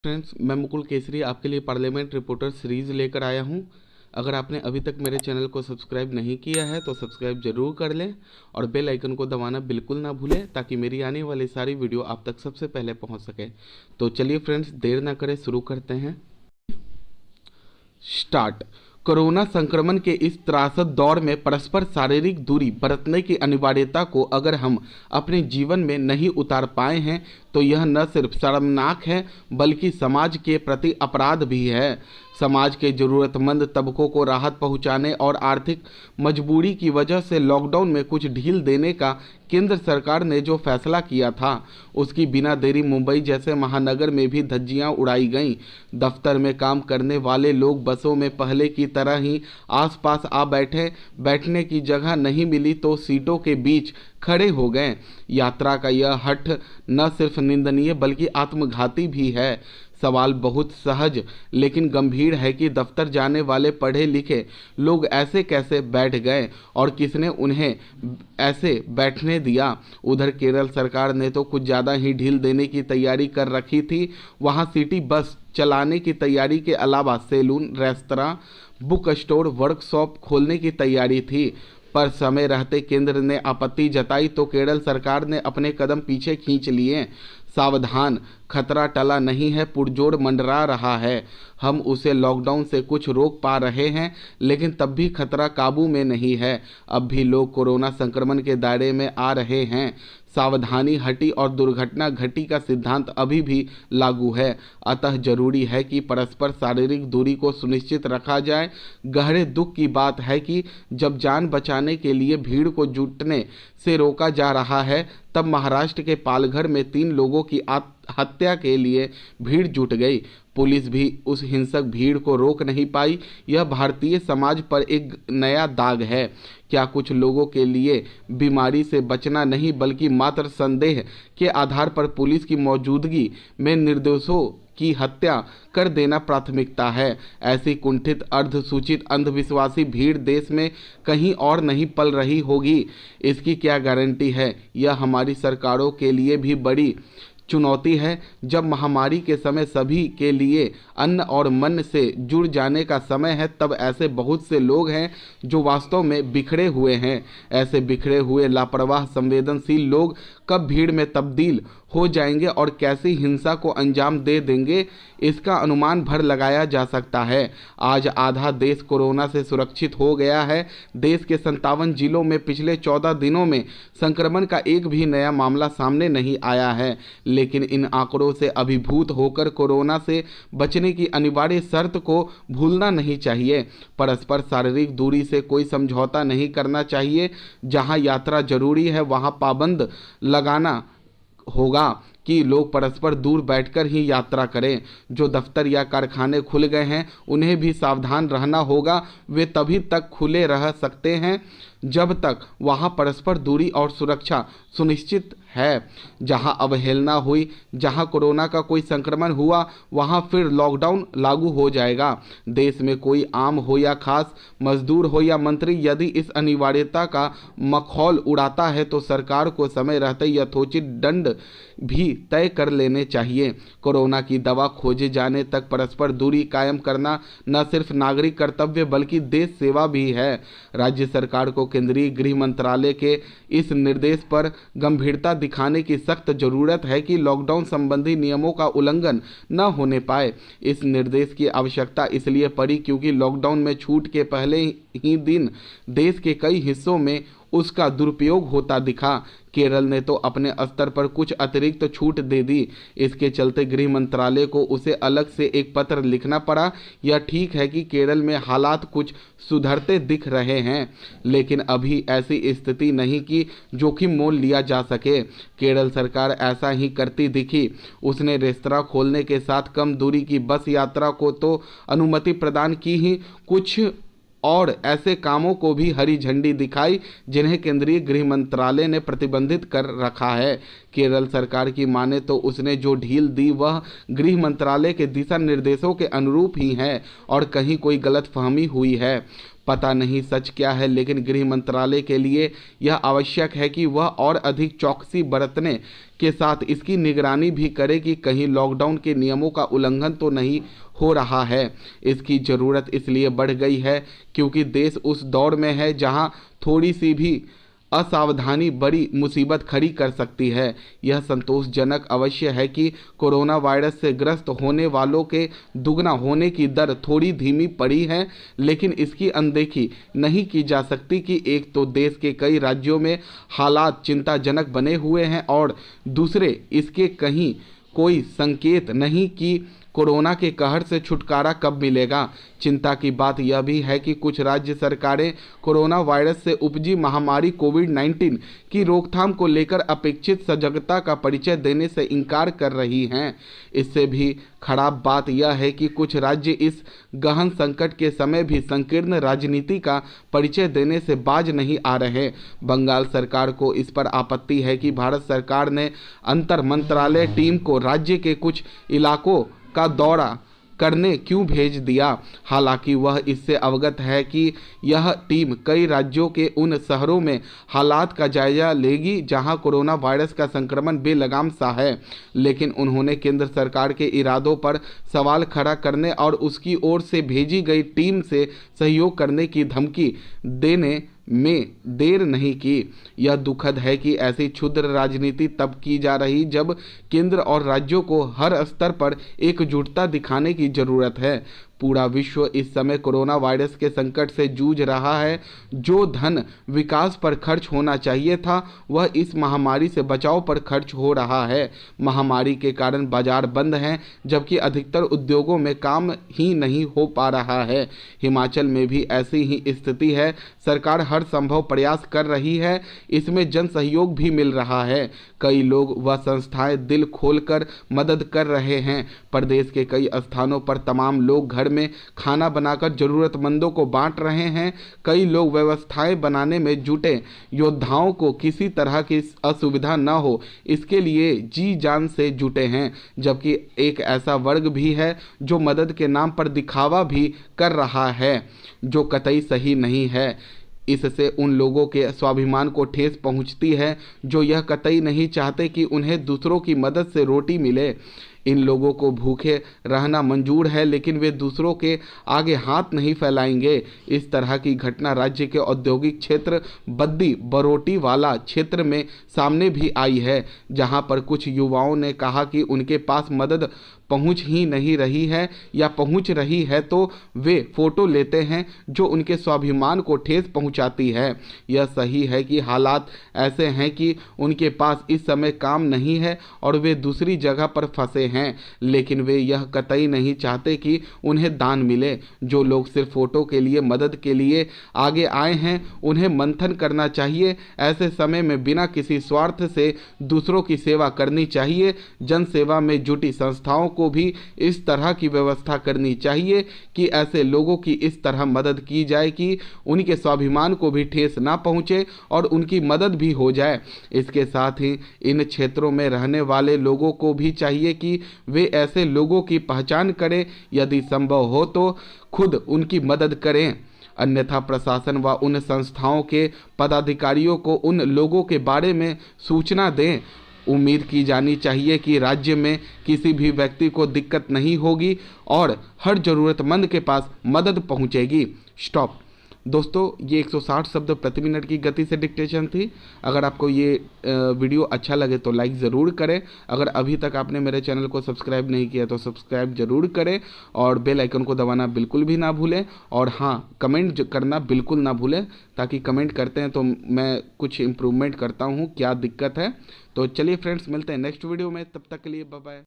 Friends, मैं मुकुल केसरी आपके लिए पार्लियामेंट रिपोर्टर सीरीज़ लेकर आया हूं। अगर आपने अभी तक मेरे चैनल को सब्सक्राइब नहीं किया है तो सब्सक्राइब जरूर कर लें और बेल आइकन को दबाना बिल्कुल ना भूलें ताकि मेरी आने वाली सारी वीडियो आप तक सबसे पहले पहुंच सके। तो चलिए फ्रेंड्स, देर ना करें, शुरू करते हैं। स्टार्ट। कोरोना संक्रमण के इस त्रासद दौर में परस्पर शारीरिक दूरी बरतने की अनिवार्यता को अगर हम अपने जीवन में नहीं उतार पाए हैं तो यह न सिर्फ शर्मनाक है बल्कि समाज के प्रति अपराध भी है। समाज के जरूरतमंद तबकों को राहत पहुंचाने और आर्थिक मजबूरी की वजह से लॉकडाउन में कुछ ढील देने का केंद्र सरकार ने जो फैसला किया था उसकी बिना देरी मुंबई जैसे महानगर में भी धज्जियां उड़ाई गईं। दफ्तर में काम करने वाले लोग बसों में पहले की तरह ही आसपास आ बैठने की जगह नहीं मिली तो सीटों के बीच खड़े हो गए। यात्रा का यह हठ न सिर्फ निंदनीय बल्कि आत्मघाती भी है। सवाल बहुत सहज लेकिन गंभीर है कि दफ्तर जाने वाले पढ़े लिखे लोग ऐसे कैसे बैठ गए और किसने उन्हें ऐसे बैठने दिया। उधर केरल सरकार ने तो कुछ ज़्यादा ही ढील देने की तैयारी कर रखी थी। वहाँ सिटी बस चलाने की तैयारी के अलावा salon, restaurant, book store, workshop खोलने की तैयारी थी। पर समय रहते केंद्र ने आपत्ति जताई तो केरल सरकार ने अपने कदम पीछे खींच लिए। सावधान, खतरा टला नहीं है, पुरजोर मंडरा रहा है। हम उसे लॉकडाउन से कुछ रोक पा रहे हैं लेकिन तब भी खतरा काबू में नहीं है। अब भी लोग कोरोना संक्रमण के दायरे में आ रहे हैं। सावधानी हटी और दुर्घटना घटी का सिद्धांत अभी भी लागू है। अतः जरूरी है कि परस्पर शारीरिक दूरी को सुनिश्चित रखा जाए। गहरे दुख की बात है कि जब जान बचाने के लिए भीड़ को जुटने से रोका जा रहा है तब महाराष्ट्र के पालघर में 3 लोगों की हत्या के लिए भीड़ जुट गई। पुलिस भी उस हिंसक भीड़ को रोक नहीं पाई। यह भारतीय समाज पर एक नया दाग है। क्या कुछ लोगों के लिए बीमारी से बचना नहीं बल्कि मात्र संदेह के आधार पर पुलिस की मौजूदगी में निर्दोषों की हत्या कर देना प्राथमिकता है। ऐसी कुंठित, अर्धसूचित, अंधविश्वासी भीड़ देश में कहीं और नहीं पल रही होगी, इसकी क्या गारंटी है। यह हमारी सरकारों के लिए भी बड़ी चुनौती है। जब महामारी के समय सभी के लिए अन्न और मन से जुड़ जाने का समय है तब ऐसे बहुत से लोग हैं जो वास्तव में बिखरे हुए हैं। ऐसे बिखरे हुए, लापरवाह, संवेदनशील लोग कब भीड़ में तब्दील हो जाएंगे और कैसी हिंसा को अंजाम दे देंगे इसका अनुमान भर लगाया जा सकता है। आज आधा देश कोरोना से सुरक्षित हो गया है। देश के 57 जिलों में पिछले 14 दिनों में संक्रमण का एक भी नया मामला सामने नहीं आया है। लेकिन इन आंकड़ों से अभिभूत होकर कोरोना से बचने की अनिवार्य शर्त को भूलना नहीं चाहिए। परस्पर शारीरिक दूरी से कोई समझौता नहीं करना चाहिए। जहां यात्रा जरूरी है वहां पाबंद लगाना होगा कि लोग परस्पर दूर बैठकर ही यात्रा करें। जो दफ्तर या कारखाने खुल गए हैं उन्हें भी सावधान रहना होगा। वे तभी तक खुले रह सकते हैं जब तक वहां परस्पर दूरी और सुरक्षा सुनिश्चित है। जहां अवहेलना हुई, जहां कोरोना का कोई संक्रमण हुआ वहां फिर लॉकडाउन लागू हो जाएगा। देश में कोई आम हो या खास, मजदूर हो या मंत्री, यदि इस अनिवार्यता का मखौल उड़ाता है तो सरकार को समय रहते यथोचित दंड भी तय कर लेने चाहिए। कोरोना की दवा खोजे जाने तक परस्पर दूरी कायम करना न सिर्फ नागरिक कर्तव्य बल्कि देश सेवा भी है। राज्य सरकार को केंद्रीय गृह मंत्रालय के इस निर्देश पर गंभीरता दिखाने की सख्त जरूरत है कि लॉकडाउन संबंधी नियमों का उल्लंघन न होने पाए। इस निर्देश की आवश्यकता इसलिए पड़ी क्योंकि लॉकडाउन में छूट के पहले ही दिन देश के कई हिस्सों में उसका दुरुपयोग होता दिखा। केरल ने तो अपने स्तर पर कुछ अतिरिक्त छूट दे दी। इसके चलते गृह मंत्रालय को उसे अलग से एक पत्र लिखना पड़ा। यह ठीक है कि केरल में हालात कुछ सुधरते दिख रहे हैं लेकिन अभी ऐसी स्थिति नहीं कि जोखिम मोल लिया जा सके। केरल सरकार ऐसा ही करती दिखी। उसने रेस्तरां खोलने के साथ कम दूरी की बस यात्रा को तो अनुमति प्रदान की ही, कुछ और ऐसे कामों को भी हरी झंडी दिखाई जिन्हें केंद्रीय गृह मंत्रालय ने प्रतिबंधित कर रखा है। केरल सरकार की माने तो उसने जो ढील दी वह गृह मंत्रालय के दिशा निर्देशों के अनुरूप ही है और कहीं कोई गलतफहमी हुई है। पता नहीं सच क्या है, लेकिन गृह मंत्रालय के लिए यह आवश्यक है कि वह और अधिक चौकसी बरतने के साथ इसकी निगरानी भी करे कि कहीं लॉकडाउन के नियमों का उल्लंघन तो नहीं हो रहा है। इसकी ज़रूरत इसलिए बढ़ गई है क्योंकि देश उस दौर में है जहां थोड़ी सी भी असावधानी बड़ी मुसीबत खड़ी कर सकती है। यह संतोषजनक अवश्य है कि कोरोना वायरस से ग्रस्त होने वालों के दुगना होने की दर थोड़ी धीमी पड़ी है, लेकिन इसकी अनदेखी नहीं की जा सकती कि एक तो देश के कई राज्यों में हालात चिंताजनक बने हुए हैं और दूसरे इसके कहीं कोई संकेत नहीं कि कोरोना के कहर से छुटकारा कब मिलेगा। चिंता की बात यह भी है कि कुछ राज्य सरकारें कोरोना वायरस से उपजी महामारी कोविड-19 की रोकथाम को लेकर अपेक्षित सजगता का परिचय देने से इनकार कर रही हैं। इससे भी खराब बात यह है कि कुछ राज्य इस गहन संकट के समय भी संकीर्ण राजनीति का परिचय देने से बाज नहीं आ रहे। बंगाल सरकार को इस पर आपत्ति है कि भारत सरकार ने अंतर मंत्रालय टीम को राज्य के कुछ इलाकों का दौरा करने क्यों भेज दिया। हालांकि वह इससे अवगत है कि यह टीम कई राज्यों के उन शहरों में हालात का जायजा लेगी जहां कोरोना वायरस का संक्रमण बेलगाम सा है, लेकिन उन्होंने केंद्र सरकार के इरादों पर सवाल खड़ा करने और उसकी ओर से भेजी गई टीम से सहयोग करने की धमकी देने में देर नहीं की। यह दुखद है कि ऐसी क्षुद्र राजनीति तब की जा रही जब केंद्र और राज्यों को हर स्तर पर एकजुटता दिखाने की जरूरत है। पूरा विश्व इस समय कोरोना वायरस के संकट से जूझ रहा है। जो धन विकास पर खर्च होना चाहिए था वह इस महामारी से बचाव पर खर्च हो रहा है। महामारी के कारण बाजार बंद हैं, जबकि अधिकतर उद्योगों में काम ही नहीं हो पा रहा है। हिमाचल में भी ऐसी ही स्थिति है। सरकार हर संभव प्रयास कर रही है, इसमें जन सहयोग भी मिल रहा है। कई लोग व संस्थाएं दिल खोलकर मदद कर रहे हैं। प्रदेश के कई स्थानों पर तमाम लोग घर में खाना बनाकर जरूरतमंदों को बांट रहे हैं। कई लोग व्यवस्थाएं बनाने में जुटे योद्धाओं को किसी तरह की असुविधा न हो इसके लिए जी जान से जुटे हैं, जबकि एक ऐसा वर्ग भी है जो मदद के नाम पर दिखावा भी कर रहा है, जो कतई सही नहीं है। इससे उन लोगों के स्वाभिमान को ठेस पहुंचती है जो यह कतई नहीं चाहते कि उन्हें दूसरों की मदद से रोटी मिले। इन लोगों को भूखे रहना मंजूर है, लेकिन वे दूसरों के आगे हाथ नहीं फैलाएंगे। इस तरह की घटना राज्य के औद्योगिक क्षेत्र बद्दी बरोटी वाला क्षेत्र में सामने भी आई है, जहां पर कुछ युवाओं ने कहा कि उनके पास मदद पहुंच ही नहीं रही है या पहुंच रही है तो वे फोटो लेते हैं जो उनके स्वाभिमान को ठेस पहुंचाती है। यह सही है कि हालात ऐसे हैं कि उनके पास इस समय काम नहीं है और वे दूसरी जगह पर फंसे हैं, लेकिन वे यह कतई नहीं चाहते कि उन्हें दान मिले। जो लोग सिर्फ फोटो के लिए मदद के लिए आगे आए हैं उन्हें मंथन करना चाहिए। ऐसे समय में बिना किसी स्वार्थ से दूसरों की सेवा करनी चाहिए। जन सेवा में जुटी संस्थाओं को भी इस तरह की व्यवस्था करनी चाहिए कि ऐसे लोगों की इस तरह मदद की जाए कि उनके स्वाभिमान को भी ठेस ना पहुंचे और उनकी मदद भी हो जाए। इसके साथ ही इन क्षेत्रों में रहने वाले लोगों को भी चाहिए कि वे ऐसे लोगों की पहचान करें, यदि संभव हो तो खुद उनकी मदद करें, अन्यथा प्रशासन व उन संस्थाओं के पदाधिकारियों को उन लोगों के बारे में सूचना दें। उम्मीद की जानी चाहिए कि राज्य में किसी भी व्यक्ति को दिक्कत नहीं होगी और हर ज़रूरतमंद के पास मदद पहुंचेगी। स्टॉप। दोस्तों, ये 160 शब्द प्रति मिनट की गति से डिक्टेशन थी। अगर आपको ये वीडियो अच्छा लगे तो लाइक ज़रूर करें। अगर अभी तक आपने मेरे चैनल को सब्सक्राइब नहीं किया तो सब्सक्राइब ज़रूर करें और बेल आइकन को दबाना बिल्कुल भी ना भूलें। और हाँ, कमेंट करना बिल्कुल ना भूलें, ताकि कमेंट करते हैं तो मैं कुछ इम्प्रूवमेंट करता हूँ क्या दिक्कत है। तो चलिए फ्रेंड्स, मिलते हैं नेक्स्ट वीडियो में। तब तक के लिए बाय बाय।